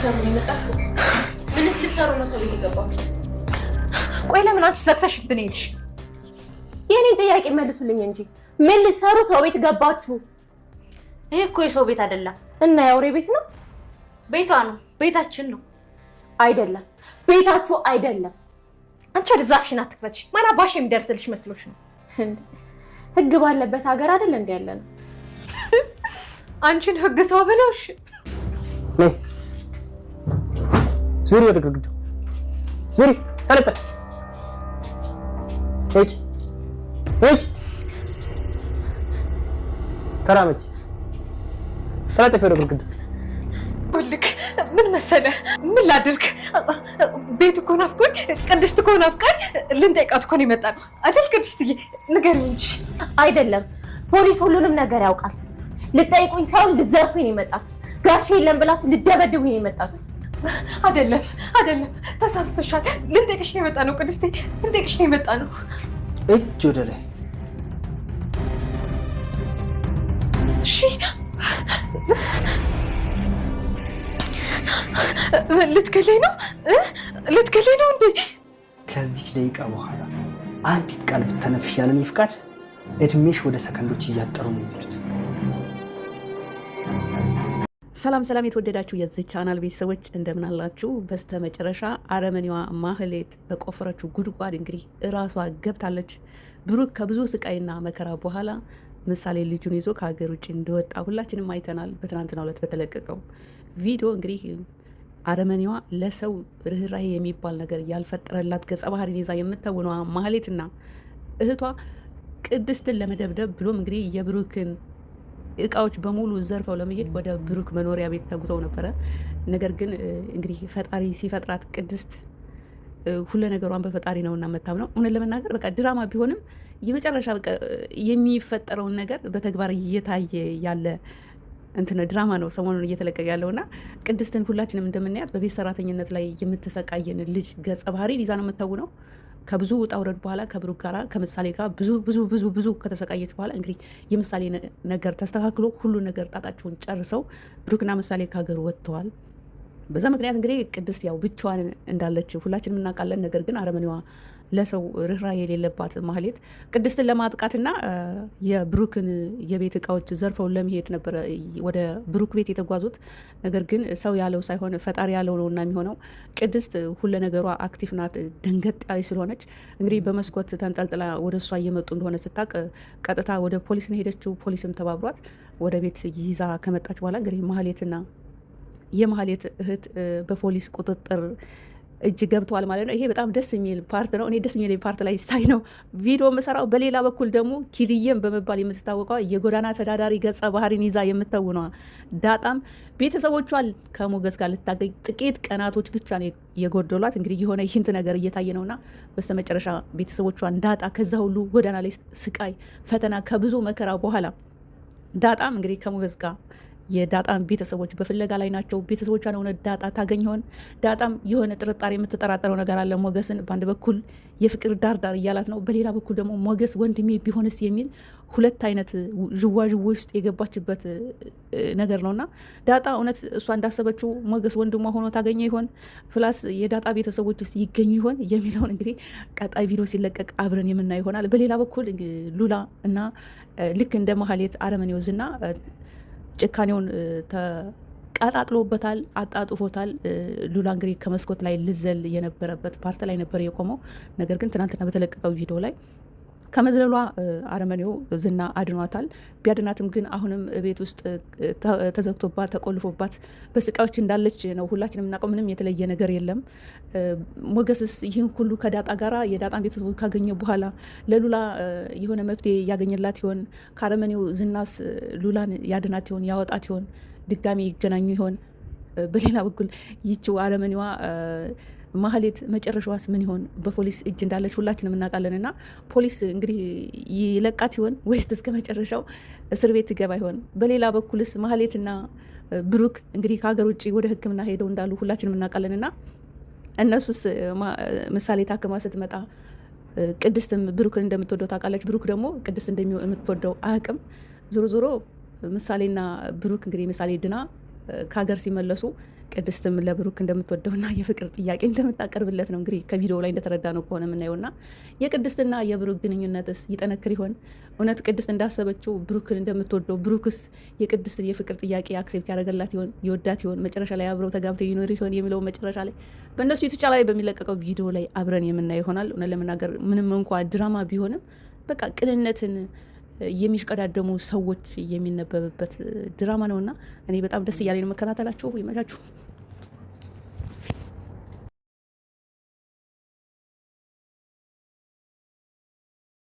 ልትሰሩ ነው የመጣችሁት? ምንስ ልትሰሩ ነው ሰው ቤት የገባችሁት? ቆይ ለምን አንቺ ዘግተሽብን ሄድሽ? የኔን ጥያቄ መልሱልኝ እንጂ ምን ልትሰሩ ሰው ቤት ገባችሁ? ይሄ እኮ የሰው ቤት አይደለም። እና የአውሬ ቤት ነው? ቤቷ ነው፣ ቤታችን ነው። አይደለም፣ ቤታችሁ አይደለም። አንቺ ወደዛ አፍሽን አትክፈች። ማን አባሽ የሚደርስልሽ መስሎሽ ነው? ህግ ባለበት ሀገር አይደል እንደ ያለ ነው። አንቺን ህግ ሰው ብለውሽ ዙሪ፣ ወደ ግድግዳው ዙሪ፣ ተለጠፍ፣ ሂጅ፣ ተራመጅ፣ ተለጠፍ፣ ወደ ግድግዳው። ልክ ምን መሰለህ፣ ምን ላድርግ? ቤቱ እኮ ናፍቆኝ፣ ቅድስት እኮ ናፍቃኝ፣ ልንጠይቃት እኮ ነው የመጣ ነው አይደል? ቅድስትዬ ንገሪኝ እንጂ። አይደለም፣ ፖሊስ ሁሉንም ነገር ያውቃል። ልጠይቁኝ ሳይሆን ልትዘርፉኝ ነው የመጣት። ጋሼ የለም ብላችሁ ልደበድቡኝ ነው የመጣት። አይደለም፣ ተሳስተሻል። ልንጠይቅሽ ነው የመጣ ነው ቅድስቴ፣ ልንጠይቅሽ ነው የመጣ ነው። እጅ ወደ ላይ። እሺ፣ ልትገለኝ ነው? ልትገለኝ ነው እንዴ? ከዚች ደቂቃ በኋላ አንዲት ቃል ብተነፍሽ ያለ እኔ ፍቃድ እድሜሽ ወደ ሰከንዶች እያጠሩ ነው የሚሉት። ሰላም ሰላም፣ የተወደዳችሁ የዚህ ቻናል ቤተሰቦች እንደምን አላችሁ? በስተ መጨረሻ አረመኔዋ ማህሌት በቆፈረችው ጉድጓድ እንግዲህ እራሷ ገብታለች። ብሩክ ከብዙ ስቃይና መከራ በኋላ ምሳሌ ልጁን ይዞ ከሀገር ውጭ እንደወጣ ሁላችንም አይተናል። በትናንትናው ዕለት በተለቀቀው ቪዲዮ እንግዲህ አረመኔዋ ለሰው ርኅራሄ የሚባል ነገር ያልፈጠረላት ገጸ ባህሪን ይዛ የምትተውነዋ ማህሌትና እህቷ ቅድስትን ለመደብደብ ብሎም እንግዲህ የብሩክን እቃዎች በሙሉ ዘርፈው ለመሄድ ወደ ብሩክ መኖሪያ ቤት ተጉዘው ነበረ። ነገር ግን እንግዲህ ፈጣሪ ሲፈጥራት ቅድስት ሁሉ ነገሯን በፈጣሪ ነውና የምታምነው። እውነት ለመናገር በቃ ድራማ ቢሆንም የመጨረሻ በቃ የሚፈጠረውን ነገር በተግባር እየታየ ያለ እንትን ድራማ ነው ሰሞኑን እየተለቀቀ ያለውና ቅድስትን ሁላችንም እንደምናያት በቤት ሰራተኝነት ላይ የምትሰቃየን ልጅ ገጸ ባህሪን ይዛ ነው የምታውነው። ከብዙ ውጣ ውረድ በኋላ ከብሩክ ጋራ ከምሳሌ ጋር ብዙ ከተሰቃየች በኋላ እንግዲህ የምሳሌ ነገር ተስተካክሎ ሁሉ ነገር ጣጣቸውን ጨርሰው ብሩክና ምሳሌ ከሀገር ወጥተዋል። በዛ ምክንያት እንግዲህ ቅድስት ያው ብቻዋን እንዳለች ሁላችንም እናውቃለን። ነገር ግን አረመኔዋ ለሰው ርኅራኄ የሌለባት ማህሌት ቅድስትን ለማጥቃትና የብሩክን የቤት እቃዎች ዘርፈው ለመሄድ ነበረ ወደ ብሩክ ቤት የተጓዙት። ነገር ግን ሰው ያለው ሳይሆን ፈጣሪ ያለው ነው እና የሚሆነው። ቅድስት ሁለ ነገሯ አክቲቭ ናት። ደንገጥ ያለች ስለሆነች እንግዲህ በመስኮት ተንጠልጥላ ወደ እሷ እየመጡ እንደሆነ ስታቅ ቀጥታ ወደ ፖሊስ ነው ሄደችው። ፖሊስም ተባብሯት ወደ ቤት ይዛ ከመጣች በኋላ እንግዲህ ማህሌትና የማህሌት እህት በፖሊስ ቁጥጥር እጅ ገብተዋል ማለት ነው። ይሄ በጣም ደስ የሚል ፓርት ነው። እኔ ደስ የሚል ፓርት ላይ ስታይ ነው ቪዲዮ የምሰራው። በሌላ በኩል ደግሞ ኪድዬም በመባል የምትታወቀው የጎዳና ተዳዳሪ ገጸ ባህሪን ይዛ የምትተውነዋ ዳጣም ቤተሰቦቿን ከሞገስ ጋር ልታገኝ ጥቂት ቀናቶች ብቻ ነው የጎደሏት። እንግዲህ የሆነ ይህንት ነገር እየታየ ነውና በስተመጨረሻ ቤተሰቦቿን ዳጣ ከዛ ሁሉ ጎዳና ላይ ስቃይ፣ ፈተና ከብዙ መከራ በኋላ ዳጣም እንግዲህ ከሞገስ ጋር የዳጣም ቤተሰቦች በፍለጋ ላይ ናቸው። ቤተሰቦቿን ሆነ ዳጣ ታገኝ ይሆን? ዳጣም የሆነ ጥርጣሬ የምትጠራጠረው ነገር አለ። ሞገስን በአንድ በኩል የፍቅር ዳርዳር እያላት ነው፣ በሌላ በኩል ደግሞ ሞገስ ወንድሜ ቢሆንስ የሚል ሁለት አይነት ዥዋዥው ውስጥ የገባችበት ነገር ነውና ዳጣ እውነት እሷ እንዳሰበችው ሞገስ ወንድሟ ሆኖ ታገኘ ይሆን? ፕላስ የዳጣ ቤተሰቦችስ ይገኙ ይሆን የሚለውን እንግዲህ ቀጣይ ቪዲዮ ሲለቀቅ አብረን የምናየው ይሆናል። በሌላ በኩል ሉላ እና ልክ እንደ ማህሌት አረመኔው ዝና ጭካኔውን ተቀጣጥሎበታል፣ አጣጥፎታል። ሉላ እንግዲህ ከመስኮት ላይ ልዘል የነበረበት ፓርት ላይ ነበር የቆመው። ነገር ግን ትናንትና በተለቀቀው ቪዲዮ ላይ ከመዝለሏ አረመኔው ዝና አድኗታል። ቢያድናትም ግን አሁንም ቤት ውስጥ ተዘግቶባት ተቆልፎባት በስቃዮች እንዳለች ነው ሁላችንም የምናውቀው። ምንም የተለየ ነገር የለም። ሞገስስ ይህን ሁሉ ከዳጣ ጋራ የዳጣን ቤተሰቦች ካገኘ በኋላ ለሉላ የሆነ መፍትሄ ያገኘላት ይሆን? ከአረመኔው ዝናስ ሉላን ያድናት ይሆን? ያወጣት ይሆን? ድጋሚ ይገናኙ ይሆን? በሌላ በኩል ይቺው አረመኔዋ ማህሌት መጨረሻዋስ ምን ይሆን? በፖሊስ እጅ እንዳለች ሁላችንም እናውቃለን። እና ፖሊስ እንግዲህ ይለቃት ይሆን ወይስ እስከ መጨረሻው እስር ቤት ትገባ ይሆን? በሌላ በኩልስ ማህሌትና ብሩክ እንግዲህ ከሀገር ውጭ ወደ ሕክምና ሄደው እንዳሉ ሁላችንም እናውቃለን። እና እነሱስ ምሳሌ ታክማ ስትመጣ ቅድስትም ብሩክን እንደምትወደው ታውቃለች። ብሩክ ደግሞ ቅድስት እንደምትወደው አያውቅም። ዞሮ ዞሮ ምሳሌና ብሩክ እንግዲህ ምሳሌ ድና ከሀገር ሲመለሱ ቅድስትም ለብሩክ እንደምትወደውና የፍቅር ጥያቄ እንደምታቀርብለት ነው እንግዲህ ከቪዲዮ ላይ እንደተረዳ ነው ከሆነ የምናየውና የቅድስትና የብሩክ ግንኙነትስ ይጠነክር ይሆን? እውነት ቅድስት እንዳሰበችው ብሩክን እንደምትወደው ብሩክስ የቅድስትን የፍቅር ጥያቄ አክሴፕት ያደረገላት ይሆን? ይወዳት ይሆን? መጨረሻ ላይ አብረው ተጋብተው ይኖር ይሆን የሚለው መጨረሻ ላይ በእነሱ ዩቱብ ላይ በሚለቀቀው ቪዲዮ ላይ አብረን የምናየው ይሆናል። እውነት ለመናገር ምንም እንኳ ድራማ ቢሆንም በቃ ቅንነትን የሚሽቀዳደሙ ሰዎች የሚነበብበት ድራማ ነውና እኔ በጣም ደስ እያለኝ ነው መከታተላችሁ። ይመቻችሁ።